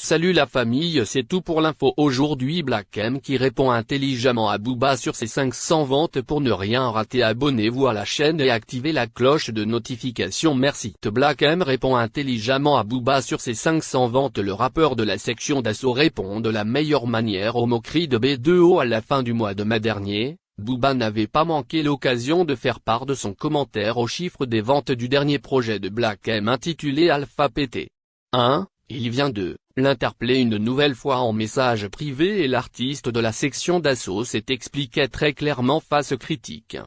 Salut la famille, c'est tout pour l'info aujourd'hui. Black M qui répond intelligemment à Booba sur ses 500 ventes. Pour ne rien rater, abonnez-vous à la chaîne et activez la cloche de notification, merci. Black M répond intelligemment à Booba sur ses 500 ventes. Le rappeur de la section d'assaut répond de la meilleure manière aux moqueries de B2O. À la fin du mois de mai dernier, Booba n'avait pas manqué l'occasion de faire part de son commentaire aux chiffres des ventes du dernier projet de Black M intitulé Alpha PT. Il vient de l'interpeller une nouvelle fois en message privé et l'artiste de la section d'assaut s'est expliqué très clairement face aux critiques.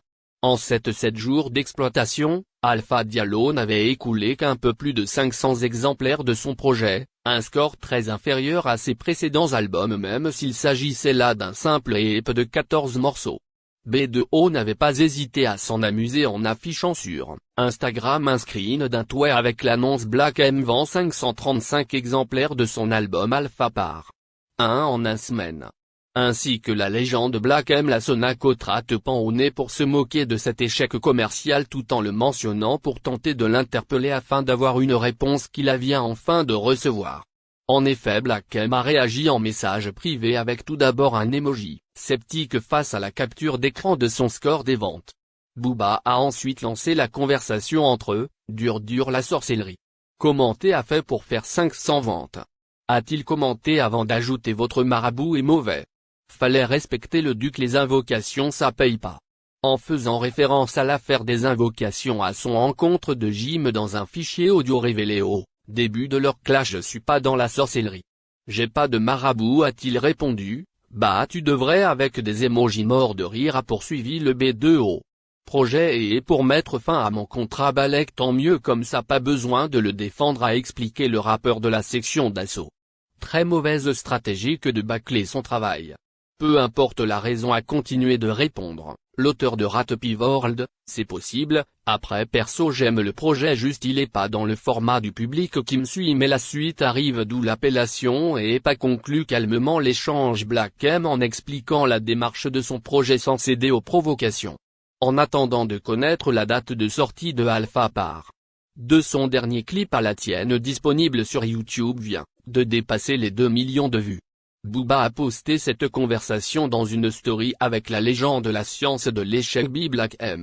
En 7 jours d'exploitation, Alpha Diallo n'avait écoulé qu'un peu plus de 500 exemplaires de son projet, un score très inférieur à ses précédents albums même s'il s'agissait là d'un simple EP de 14 morceaux. B2O n'avait pas hésité à s'en amuser en affichant sur Instagram un screen d'un tweet avec l'annonce Black M vend 535 exemplaires de son album Alpha par en une semaine. Ainsi que la légende Black M la Sonacotra tapant au nez pour se moquer de cet échec commercial tout en le mentionnant pour tenter de l'interpeller afin d'avoir une réponse qu'il vient enfin de recevoir. En effet, Black M a réagi en message privé avec tout d'abord un emoji sceptique face à la capture d'écran de son score des ventes. Booba a ensuite lancé la conversation entre eux, dur la sorcellerie. Commenté a fait pour faire 500 ventes. A-t-il commenté avant d'ajouter votre marabout est mauvais. Fallait respecter le duc, les invocations ça paye pas. En faisant référence à l'affaire des invocations à son encontre de Jim dans un fichier audio révélé au début de leur clash. Je suis pas dans la sorcellerie. J'ai pas de marabout, a-t-il répondu. Bah tu devrais, avec des émojis morts de rire, a poursuivi le B2O. Projet et pour mettre fin à mon contrat Balek, tant mieux, comme ça pas besoin de le défendre, a expliqué le rappeur de la section d'assaut. Très mauvaise stratégie que de bâcler son travail. Peu importe la raison, a continué de répondre l'auteur de Rap World, c'est possible, après perso j'aime le projet, juste il est pas dans le format du public qui me suit, mais la suite arrive, d'où l'appellation, et pas conclu calmement l'échange Black M en expliquant la démarche de son projet sans céder aux provocations. En attendant de connaître la date de sortie de Alpha par de son dernier clip à la tienne disponible sur YouTube vient de dépasser les 2 millions de vues. Booba a posté cette conversation dans une story avec la légende de la science de l'échec Black M.